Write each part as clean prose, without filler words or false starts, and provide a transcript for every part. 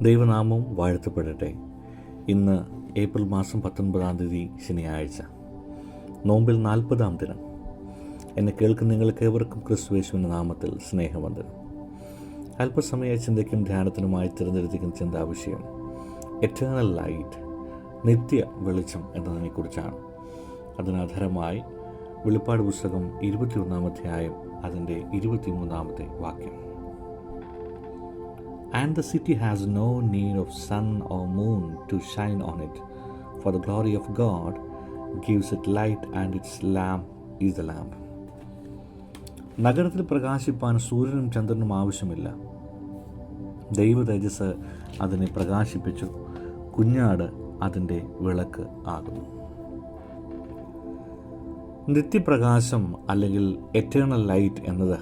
ദൈവനാമം വാഴ്ത്തപ്പെടട്ടെ. ഇന്ന് ഏപ്രിൽ മാസം 19 ശനിയാഴ്ച, നോമ്പിൽ 40-ാം ദിനം. എന്നെ കേൾക്കുന്ന നിങ്ങൾക്ക് ഏവർക്കും ക്രിസ്തുയേശുവിൻ്റെ നാമത്തിൽ സ്നേഹവന്ദനം. അല്പസമയ ചിന്തയ്ക്കും ധ്യാനത്തിനുമായി തിരഞ്ഞെടുത്തിരിക്കുന്ന ചിന്താവിഷയം എറ്റേണൽ ലൈറ്റ്, നിത്യ വെളിച്ചം എന്നതിനെക്കുറിച്ചാണ്. അതിനാധാരമായി വെളിപ്പാട് പുസ്തകം 21-ാം അധ്യായം അതിൻ്റെ 23-ാമത്തെ വാക്യം. And the city has no need of sun or moon to shine on it, for the glory of God gives it light, and its lamp is the lamp. നഗരത്തിൽ പ്രകാശിപ്പാൻ സൂര്യനും ചന്ദ്രനും ആവശ്യമില്ല. ദൈവ തേജസ് അതിനെ പ്രകാശിപ്പിച്ചു. കുഞ്ഞാട് അതിൻ്റെ വിളക്ക് ആകുന്നു. നിത്യപ്രകാശം അല്ലെങ്കിൽ എറ്റേണൽ ലൈറ്റ് എന്നത്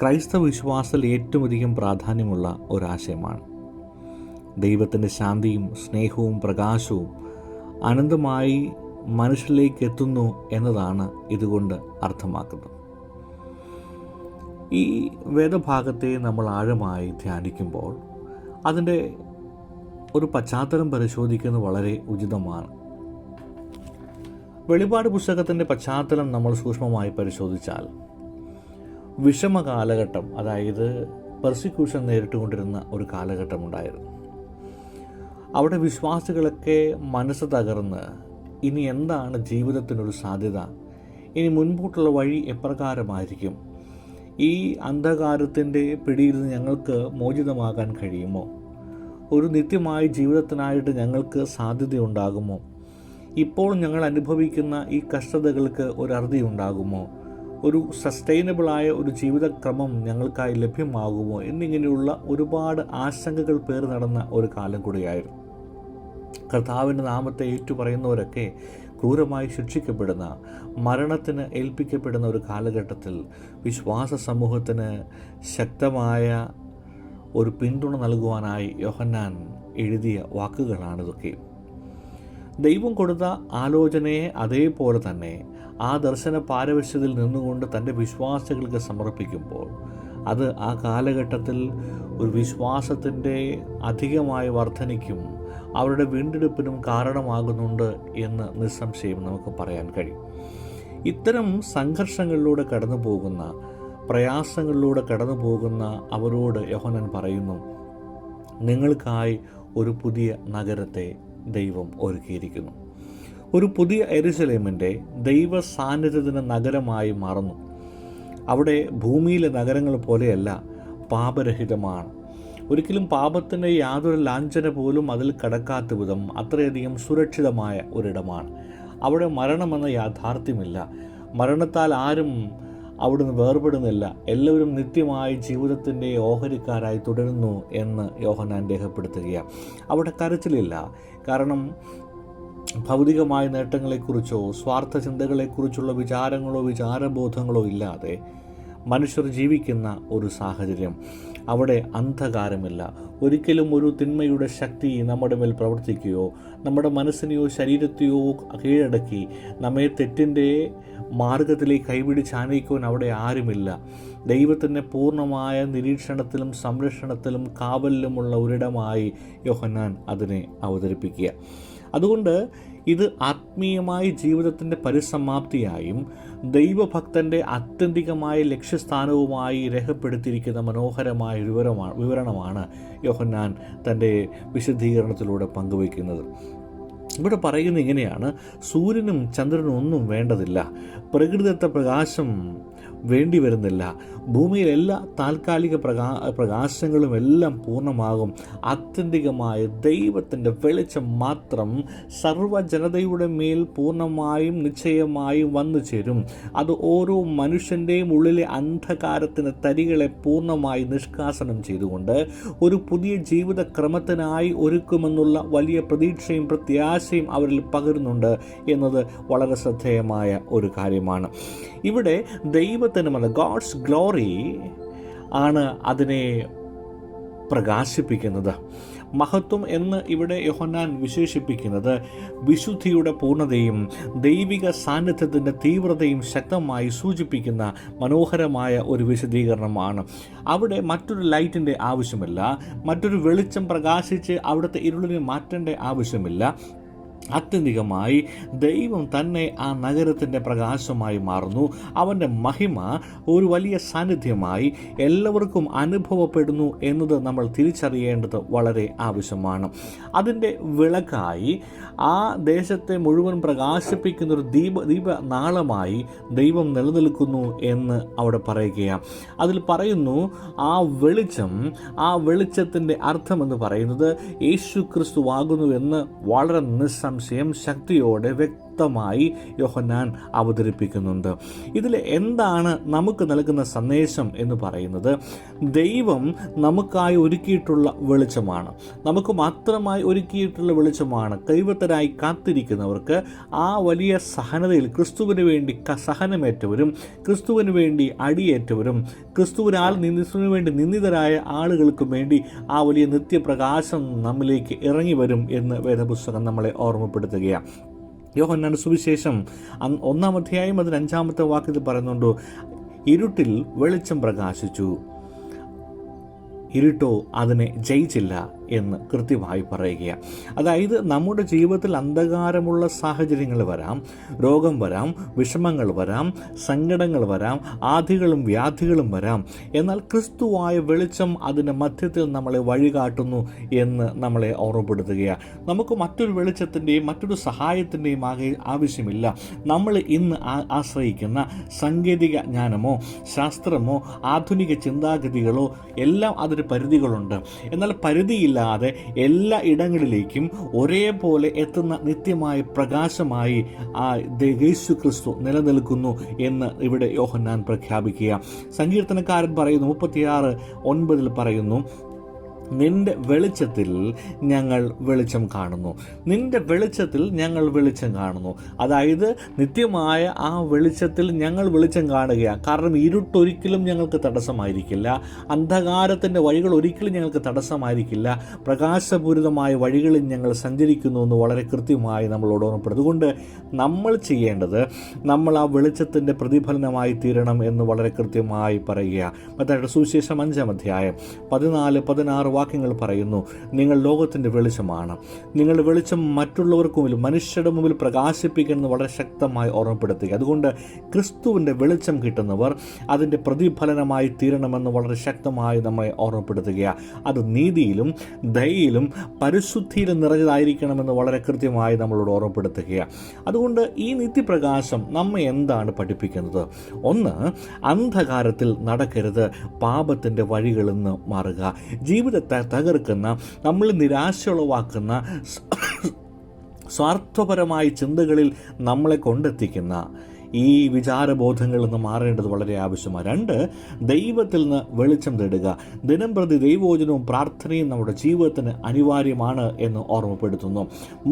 ക്രൈസ്തവ വിശ്വാസത്തിൽ ഏറ്റവും അധികം പ്രാധാന്യമുള്ള ഒരാശയമാണ്. ദൈവത്തിൻ്റെ ശാന്തിയും സ്നേഹവും പ്രകാശവും അനന്തമായി മനുഷ്യരിലേക്ക് എത്തുന്നു എന്നതാണ് ഇതുകൊണ്ട് അർത്ഥമാക്കുന്നത്. ഈ വേദഭാഗത്തെ നമ്മൾ ആഴമായി ധ്യാനിക്കുമ്പോൾ അതിൻ്റെ ഒരു പശ്ചാത്തലം പരിശോധിക്കുന്നത് വളരെ ഉചിതമാണ്. വെളിപാട് പുസ്തകത്തിൻ്റെ പശ്ചാത്തലം നമ്മൾ സൂക്ഷ്മമായി പരിശോധിച്ചാൽ വിഷമ കാലഘട്ടം, അതായത് പെർസിക്യൂഷൻ നേരിട്ടുകൊണ്ടിരുന്ന ഒരു കാലഘട്ടമുണ്ടായിരുന്നു. അവിടെ വിശ്വാസികളൊക്കെ മനസ്സ് തകർന്ന് ഇനി എന്താണ് ജീവിതത്തിനൊരു സാധ്യത, ഇനി മുൻപോട്ടുള്ള വഴി എപ്രകാരമായിരിക്കും, ഈ അന്ധകാരത്തിൻ്റെ പിടിയിൽ നിന്ന് ഞങ്ങൾക്ക് മോചിതമാകാൻ കഴിയുമോ, ഒരു നിത്യമായ ജീവിതത്തിനായിട്ട് ഞങ്ങൾക്ക് സാധ്യതയുണ്ടാകുമോ, ഇപ്പോൾ ഞങ്ങൾ അനുഭവിക്കുന്ന ഈ കഷ്ടതകൾക്ക് ഒരു അറുതി ഉണ്ടാകുമോ, ഒരു സസ്റ്റൈനബിളായ ഒരു ജീവിതക്രമം ഞങ്ങൾക്കായി ലഭ്യമാകുമോ എന്നിങ്ങനെയുള്ള ഒരുപാട് ആശങ്കകൾ പേർ നടന്ന ഒരു കാലം കൂടിയായിരുന്നു. കർത്താവിൻ്റെ നാമത്തെ ഏറ്റുപറയുന്നവരൊക്കെ ക്രൂരമായി ശിക്ഷിക്കപ്പെടുന്ന, മരണത്തിന് ഏൽപ്പിക്കപ്പെടുന്ന ഒരു കാലഘട്ടത്തിൽ വിശ്വാസ സമൂഹത്തിന് ശക്തമായ ഒരു പിന്തുണ നൽകുവാനായി യോഹന്നാൻ എഴുതിയ വാക്കുകളാണിതൊക്കെ. ദൈവം കൊടുത്ത ആലോചനയെ അതേപോലെ തന്നെ ആ ദർശന പാരവശ്യത്തിൽ നിന്നുകൊണ്ട് തൻ്റെ വിശ്വാസികൾക്ക് സമർപ്പിക്കുമ്പോൾ അത് ആ കാലഘട്ടത്തിൽ ഒരു വിശ്വാസത്തിൻ്റെ അധികമായ വർധനയ്ക്കും അവരുടെ വീണ്ടെടുപ്പിനും കാരണമാകുന്നുണ്ട് എന്ന് നിസ്സംശയം നമുക്ക് പറയാൻ കഴിയും. ഇത്തരം സംഘർഷങ്ങളിലൂടെ കടന്നു പോകുന്ന, പ്രയാസങ്ങളിലൂടെ കടന്നു പോകുന്ന അവരോട് യോഹന്നാൻ പറയുന്നു, നിങ്ങൾക്കായി ഒരു പുതിയ നഗരത്തെ ദൈവം ഒരുക്കിയിരിക്കുന്നു. ഒരു പുതിയ യെരുശലേമിൻ്റെ ദൈവ സാന്നിധ്യത്തിന് നഗരമായി മാറുന്നു. അവിടെ ഭൂമിയിലെ നഗരങ്ങൾ പോലെയല്ല, പാപരഹിതമാണ്. ഒരിക്കലും പാപത്തിൻ്റെ യാതൊരു ലാഞ്ചന പോലും അതിൽ കടക്കാത്ത വിധം അത്രയധികം സുരക്ഷിതമായ ഒരിടമാണ്. അവിടെ മരണമെന്ന യാഥാർത്ഥ്യമില്ല. മരണത്താൽ ആരും അവിടുന്ന് വേർപെടുന്നില്ല. എല്ലാവരും നിത്യമായി ജീവിതത്തിൻ്റെ ഓഹരിക്കാരായി തുടരുന്നു എന്ന് യോഹന്നാൻ രേഖപ്പെടുത്തുകയാണ്. അവിടെ കരച്ചിലില്ല. കാരണം ഭൗതികമായ നേട്ടങ്ങളെക്കുറിച്ചോ സ്വാർത്ഥ ചിന്തകളെക്കുറിച്ചുള്ള വിചാരങ്ങളോ വിചാരബോധങ്ങളോ ഇല്ലാതെ മനുഷ്യർ ജീവിക്കുന്ന ഒരു സാഹചര്യം. അവിടെ അന്ധകാരമില്ല. ഒരിക്കലും ഒരു തിന്മയുടെ ശക്തി നമ്മുടെ മേൽ പ്രവർത്തിക്കുകയോ നമ്മുടെ മനസ്സിനെയോ ശരീരത്തെയോ കീഴടക്കി നമ്മെ തെറ്റിൻ്റെ മാർഗത്തിലേക്ക് കൈപിടിച്ചാനയിക്കുവാൻ അവിടെ ആരുമില്ല. ദൈവത്തിൻ്റെ പൂർണ്ണമായ നിരീക്ഷണത്തിലും സംരക്ഷണത്തിലും കാവലിലുമുള്ള ഒരിടമായി യോഹന്നാൻ അതിനെ അവതരിപ്പിക്കുക. അതുകൊണ്ട് ഇത് ആത്മീയമായ ജീവിതത്തിൻ്റെ പരിസമാപ്തിയായും ദൈവഭക്തൻ്റെ ആത്യന്തികമായ ലക്ഷ്യസ്ഥാനവുമായി രേഖപ്പെടുത്തിയിരിക്കുന്ന മനോഹരമായ വിവരണമാണ് യോഹന്നാൻ തൻ്റെ വിശദീകരണത്തിലൂടെ പങ്കുവയ്ക്കുന്നത്. ഇവിടെ പറയുന്നത് ഇങ്ങനെയാണ്: സൂര്യനും ചന്ദ്രനും ഒന്നും വേണ്ടതില്ല, പ്രകൃതിദത്ത പ്രകാശം വേണ്ടി വരുന്നില്ല, ഭൂമിയിൽ എല്ലാ താൽക്കാലിക പ്രകാശങ്ങളും എല്ലാം പൂർണ്ണമാകും. ആത്യന്തികമായ ദൈവത്തിൻ്റെ വെളിച്ചം മാത്രം സർവ്വജനതയുടെ മേൽ പൂർണ്ണമായും നിശ്ചയമായും വന്നു ചേരും. അത് ഓരോ മനുഷ്യൻ്റെയും ഉള്ളിലെ അന്ധകാരത്തിന് തരികളെ പൂർണ്ണമായി നിഷ്കാസനം ചെയ്തുകൊണ്ട് ഒരു പുതിയ ജീവിതക്രമത്തിനായി ഒരുക്കുമെന്നുള്ള വലിയ പ്രതീക്ഷയും പ്രത്യാശയും അവരിൽ പകരുന്നുണ്ട് എന്നത് വളരെ ശ്രദ്ധേയമായ ഒരു കാര്യമാണ്. ഇവിടെ ദൈവത്തിന് ഗോഡ്സ് ഗ്ലോറി ആണ് അതിനെ പ്രകാശിപ്പിക്കുന്നത്. മഹത്വം എന്ന് ഇവിടെ യോഹന്നാൻ വിശേഷിപ്പിക്കുന്നത് വിശുദ്ധിയുടെ പൂർണ്ണതയും ദൈവിക സാന്നിധ്യത്തിൻ്റെ തീവ്രതയും ശക്തമായി സൂചിപ്പിക്കുന്ന മനോഹരമായ ഒരു വിശദീകരണമാണ്. അവിടെ മറ്റൊരു ലൈറ്റിൻ്റെ ആവശ്യമില്ല, മറ്റൊരു വെളിച്ചം പ്രകാശിച്ച് അവിടുത്തെ ഇരുളിനെ മാറ്റേണ്ട ആവശ്യമില്ല. ആത്യന്തികമായി ദൈവം തന്നെ ആ നഗരത്തിൻ്റെ പ്രകാശമായി മാറുന്നു. അവൻ്റെ മഹിമ ഒരു വലിയ സാന്നിധ്യമായി എല്ലാവർക്കും അനുഭവപ്പെടുന്നു എന്നത് നമ്മൾ തിരിച്ചറിയേണ്ടത് വളരെ ആവശ്യമാണ്. അതിൻ്റെ വിളക്കായി ആ ദേശത്തെ മുഴുവൻ പ്രകാശിപ്പിക്കുന്ന ഒരു ദീപനാളമായി ദൈവം നിലനിൽക്കുന്നു എന്ന് അവിടെ പറയുകയാണ്. അതിൽ പറയുന്നു ആ വെളിച്ചത്തിൻ്റെ അർത്ഥമെന്ന് പറയുന്നത് യേശു ക്രിസ്തുവാകുന്നു എന്ന് വളരെ സംശയം ശക്തിയോടെ വ്യക്തമായി യോഹന്നാൻ അവതരിപ്പിക്കുന്നുണ്ട്. ഇതിൽ എന്താണ് നമുക്ക് നൽകുന്ന സന്ദേശം എന്ന് പറയുന്നത്, ദൈവം നമുക്കായി ഒരുക്കിയിട്ടുള്ള വെളിച്ചമാണ്, നമുക്ക് മാത്രമായി ഒരുക്കിയിട്ടുള്ള വെളിച്ചമാണ്. ദൈവത്തിനായി കാത്തിരിക്കുന്നവർക്ക് ആ വലിയ സഹനതയിൽ ക്രിസ്തുവിന് വേണ്ടി സഹനമേറ്റവരും ക്രിസ്തുവിന് വേണ്ടി അടിയേറ്റവരും ക്രിസ്തുവിന് വേണ്ടി നിന്ദിതരായ ആളുകൾക്കും വേണ്ടി ആ വലിയ നിത്യപ്രകാശം നമ്മിലേക്ക് ഇറങ്ങി വരും എന്ന് വേദപുസ്തകം നമ്മളെ ഓർമ്മപ്പെടുത്തുകയാണ്. യോഹന്നാന്റെ സുവിശേഷം 1-ാം അധ്യായം 5-ാമത്തെ വാക്യത്തിൽ പറയുന്നുണ്ട്, ഇരുട്ടിൽ വെളിച്ചം പ്രകാശിച്ചു, ഇരുട്ടോ അതിനെ ജയിച്ചില്ല എന്ന് കൃത്യമായി പറയുകയാണ്. അതായത് നമ്മുടെ ജീവിതത്തിൽ അന്ധകാരമുള്ള സാഹചര്യങ്ങൾ വരാം, രോഗം വരാം, വിഷമങ്ങൾ വരാം, സങ്കടങ്ങൾ വരാം, ആധികളും വ്യാധികളും വരാം. എന്നാൽ ക്രിസ്തുവായ വെളിച്ചം അതിൻ്റെ മധ്യത്തിൽ നമ്മളെ വഴികാട്ടുന്നു എന്ന് നമ്മളെ ഓർമ്മപ്പെടുത്തുകയാണ്. നമുക്ക് മറ്റൊരു വെളിച്ചത്തിൻ്റെയും മറ്റൊരു സഹായത്തിൻ്റെയും ആവശ്യമില്ല. നമ്മൾ ഇന്ന് ആശ്രയിക്കുന്ന സാങ്കേതിക ജ്ഞാനമോ ശാസ്ത്രമോ ആധുനിക ചിന്താഗതികളോ എല്ലാം അതിന് പരിധികളുണ്ട്. എന്നാൽ പരിധിയില്ലാതെ എല്ലാ ഇടങ്ങളിലേക്കും ഒരേപോലെ എത്തുന്ന നിത്യമായ പ്രകാശമായി ആ യേശു ക്രിസ്തു നിലനിൽക്കുന്നു എന്ന് ഇവിടെ യോഹന്നാൻ പ്രഖ്യാപിക്കുക. സങ്കീർത്തനക്കാരൻ പറയുന്നു 36:9 പറയുന്നു, നിന്റെ വെളിച്ചത്തിൽ ഞങ്ങൾ വെളിച്ചം കാണുന്നു. നിന്റെ വെളിച്ചത്തിൽ ഞങ്ങൾ വെളിച്ചം കാണുന്നു. അതായത് നിത്യമായ ആ വെളിച്ചത്തിൽ ഞങ്ങൾ വെളിച്ചം കാണുകയാണ്. കാരണം ഇരുട്ടൊരിക്കലും ഞങ്ങൾക്ക് തടസ്സമായിരിക്കില്ല, അന്ധകാരത്തിൻ്റെ വഴികൾ ഒരിക്കലും ഞങ്ങൾക്ക് തടസ്സമായിരിക്കില്ല. പ്രകാശപൂരിതമായ വഴികളിൽ ഞങ്ങൾ സഞ്ചരിക്കുന്നു എന്ന് വളരെ കൃത്യമായി നമ്മളോട് ഓർമ്മപ്പെടും. അതുകൊണ്ട് നമ്മൾ ചെയ്യേണ്ടത് നമ്മൾ ആ വെളിച്ചത്തിൻ്റെ പ്രതിഫലനമായി തീരണം എന്ന് വളരെ കൃത്യമായി പറയുക. മത്തായിയുടെ സുവിശേഷം 5-ാം അധ്യായം 14-16 വാക്യങ്ങൾ പറയുന്നു, നിങ്ങൾ ലോകത്തിൻ്റെ വെളിച്ചമാണ്, നിങ്ങളുടെ വെളിച്ചം മറ്റുള്ളവർക്ക് മുമ്പിൽ മനുഷ്യരുടെ മുമ്പിൽ പ്രകാശിപ്പിക്കണമെന്ന് വളരെ ശക്തമായി ഓർമ്മപ്പെടുത്തുക. അതുകൊണ്ട് ക്രിസ്തുവിൻ്റെ വെളിച്ചം കിട്ടുന്നവർ അതിൻ്റെ പ്രതിഫലനമായി തീരണമെന്ന് വളരെ ശക്തമായി നമ്മളെ ഓർമ്മപ്പെടുത്തുക. അത് നീതിയിലും ദയയിലും പരിശുദ്ധിയിലും നിറഞ്ഞതായിരിക്കണമെന്ന് വളരെ കൃത്യമായി നമ്മളോട് ഓർമ്മപ്പെടുത്തുക. അതുകൊണ്ട് ഈ നിത്യപ്രകാശം നമ്മെ എന്താണ് പഠിപ്പിക്കുന്നത്? ഒന്ന്, അന്ധകാരത്തിൽ നടക്കരുത്, പാപത്തിൻ്റെ വഴികളിൽ നിന്ന് മാറുക. ജീവിതത്തെ തകർക്കുന്ന, നമ്മൾ നിരാശയുളവാക്കുന്ന സ്വാർത്ഥപരമായ ചിന്തകളിൽ നമ്മളെ കൊണ്ടെത്തിക്കുന്ന ഈ വിചാരബോധങ്ങളിൽ നിന്ന് മാറേണ്ടത് വളരെ ആവശ്യമാണ്. 2, ദൈവത്തിൽ നിന്ന് വെളിച്ചം തേടുക. ദിനം പ്രതി ദൈവവചനവും പ്രാർത്ഥനയും നമ്മുടെ ജീവിതത്തിന് അനിവാര്യമാണ് എന്ന് ഓർമ്മപ്പെടുത്തുന്നു.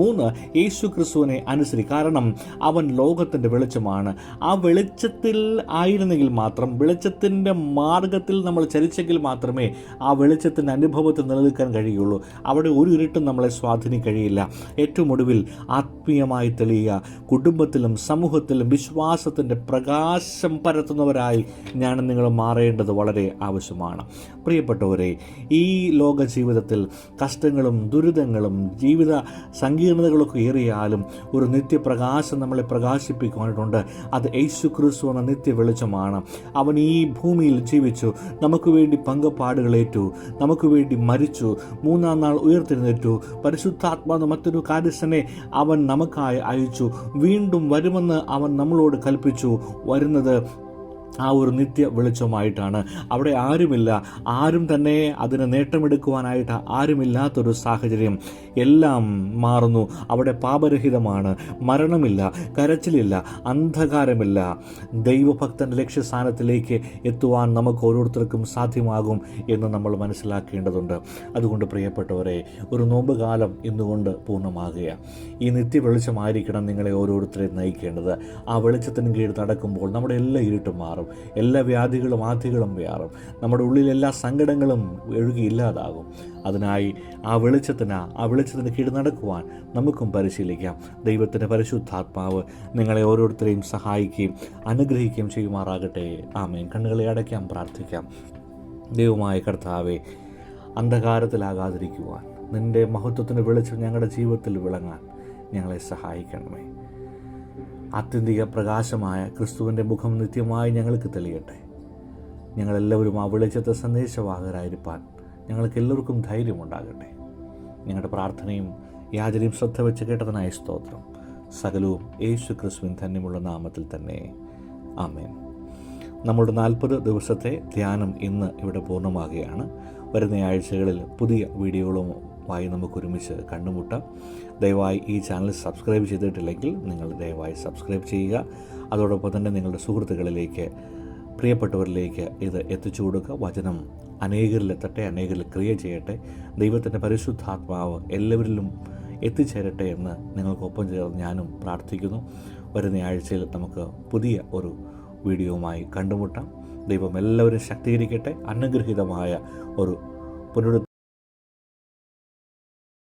3, യേശു ക്രിസ്തുവിനെ അനുസരിക്കുക. കാരണം അവൻ ലോകത്തിൻ്റെ വെളിച്ചമാണ്. ആ വെളിച്ചത്തിൽ ആയിരുന്നെങ്കിൽ മാത്രം, വെളിച്ചത്തിൻ്റെ മാർഗത്തിൽ നമ്മൾ ചരിച്ചെങ്കിൽ മാത്രമേ ആ വെളിച്ചത്തിൻ്റെ അനുഭവത്തിൽ നിലനിൽക്കാൻ കഴിയുള്ളൂ. അവിടെ ഒരു ഇരുട്ടും നമ്മളെ സ്വാധീനിക്കാൻ കഴിയില്ല. ഏറ്റവും ഒടുവിൽ ആത്മീയമായി തെളിയുക. കുടുംബത്തിലും സമൂഹത്തിലും വിശ്വാസത്തിൻ്റെ പ്രകാശം പരത്തുന്നവരായി നിങ്ങൾ മാറേണ്ടത് വളരെ ആവശ്യമാണ്. പ്രിയപ്പെട്ടവരെ, ഈ ലോക ജീവിതത്തിൽ കഷ്ടങ്ങളും ദുരിതങ്ങളും ജീവിത സങ്കീർണതകളൊക്കെ ഏറിയാലും ഒരു നിത്യപ്രകാശം നമ്മളെ പ്രകാശിപ്പിക്കുവാനായിട്ടുണ്ട്. അത് യേശു ക്രിസ്തു എന്ന നിത്യ വെളിച്ചമാണ്. അവൻ ഈ ഭൂമിയിൽ ജീവിച്ചു, നമുക്ക് വേണ്ടി പങ്കപ്പാടുകളേറ്റു, നമുക്ക് വേണ്ടി മരിച്ചു, 3-ാം നാൾ ഉയർത്തെഴുന്നേറ്റു. പരിശുദ്ധാത്മാവ് മറ്റൊരു കാര്യസ്ഥനെ അവൻ നമുക്കായി അയച്ചു. വീണ്ടും വരുമെന്ന് അവൻ നമ്മളോട് കൽപ്പിച്ചു. വരുന്നത് ആ ഒരു നിത്യ വെളിച്ചമായിട്ടാണ്. അവിടെ ആരുമില്ല, ആരും തന്നെ അതിന് നേട്ടമെടുക്കുവാനായിട്ട് ആരുമില്ലാത്തൊരു സാഹചര്യം. എല്ലാം മാറുന്നു. അവിടെ പാപരഹിതമാണ്, മരണമില്ല, കരച്ചിലില്ല, അന്ധകാരമില്ല. ദൈവഭക്തൻ്റെ ലക്ഷ്യസ്ഥാനത്തിലേക്ക് എത്തുവാൻ നമുക്ക് ഓരോരുത്തർക്കും സാധ്യമാകും എന്ന് നമ്മൾ മനസ്സിലാക്കേണ്ടതുണ്ട്. അതുകൊണ്ട് പ്രിയപ്പെട്ടവരെ, ഒരു നോമ്പ് കാലം ഇന്നുകൊണ്ട് പൂർണ്ണമാകുക. ഈ നിത്യ വെളിച്ചമായിരിക്കണം നിങ്ങളെ ഓരോരുത്തരെയും നയിക്കേണ്ടത്. ആ വെളിച്ചത്തിന് കീഴിൽ നടക്കുമ്പോൾ നമ്മുടെ എല്ലാ ഇരുട്ടും മാറും. എല്ലാ വ്യാധികളും ആധികളും മാറും. നമ്മുടെ ഉള്ളിൽ എല്ലാ സങ്കടങ്ങളും ഒഴുകിയില്ലാതാകും. അതിനായി ആ വെളിച്ചത്തിന് കീഴ് നടക്കുവാൻ നമുക്കും പരിശീലിക്കാം. ദൈവത്തിൻ്റെ പരിശുദ്ധാത്മാവ് നിങ്ങളെ ഓരോരുത്തരെയും സഹായിക്കുകയും അനുഗ്രഹിക്കുകയും ചെയ്യുമാറാകട്ടെ. ആമേൻ. കണ്ണുകളെ അടയ്ക്കാം, പ്രാർത്ഥിക്കാം. ദൈവമായ കർത്താവേ, അന്ധകാരത്തിലാകാതിരിക്കുവാൻ, നിൻ്റെ മഹത്വത്തിൻ്റെ വെളിച്ചം ഞങ്ങളുടെ ജീവിതത്തിൽ വിളങ്ങാൻ ഞങ്ങളെ സഹായിക്കണമേ. ആത്യന്തിക പ്രകാശമായ ക്രിസ്തുവിൻ്റെ മുഖം നിത്യമായി ഞങ്ങൾക്ക് തെളിയട്ടെ. ഞങ്ങളെല്ലാവരും ആ വെളിച്ചത്തെ സന്ദേശവാഹകരായിരിക്കാൻ ഞങ്ങൾക്ക് എല്ലാവർക്കും ധൈര്യമുണ്ടാകട്ടെ. ഞങ്ങളുടെ പ്രാർത്ഥനയും യാചനയും ശ്രദ്ധ വെച്ച് കേട്ടതിനായ സ്തോത്രം. സകലവും യേശു ക്രിസ്തുവിൻ ധന്യമുള്ള നാമത്തിൽ തന്നെ. ആമേൻ. നമ്മുടെ 40 ദിവസത്തെ ധ്യാനം ഇന്ന് ഇവിടെ പൂർണ്ണമാകുകയാണ്. വരുന്ന ആഴ്ചകളിൽ പുതിയ വീഡിയോകളുമായി നമുക്കൊരുമിച്ച് കണ്ടുമുട്ടാം. ദയവായി ഈ ചാനൽ സബ്സ്ക്രൈബ് ചെയ്തിട്ടില്ലെങ്കിൽ നിങ്ങൾ ദയവായി സബ്സ്ക്രൈബ് ചെയ്യുക. അതോടൊപ്പം തന്നെ നിങ്ങളുടെ സുഹൃത്തുക്കളിലേക്ക്, പ്രിയപ്പെട്ടവരിലേക്ക് ഇത് എത്തിച്ചു കൊടുക്കുക. വചനം അനേകരിലെത്തട്ടെ, അനേകരിൽ ക്രിയ ചെയ്യട്ടെ. ദൈവത്തിൻ്റെ പരിശുദ്ധാത്മാവ് എല്ലാവരിലും എത്തിച്ചേരട്ടെ എന്ന് നിങ്ങൾക്കൊപ്പം ചേർന്ന് ഞാനും പ്രാർത്ഥിക്കുന്നു. വരുന്ന ആഴ്ചയിൽ നമുക്ക് പുതിയ ഒരു വീഡിയോവുമായി കണ്ടുമുട്ടാം. ദൈവം എല്ലാവരും ശക്തീകരിക്കട്ടെ. അനുഗ്രഹീതമായ ഒരു പുനരുദ്ധ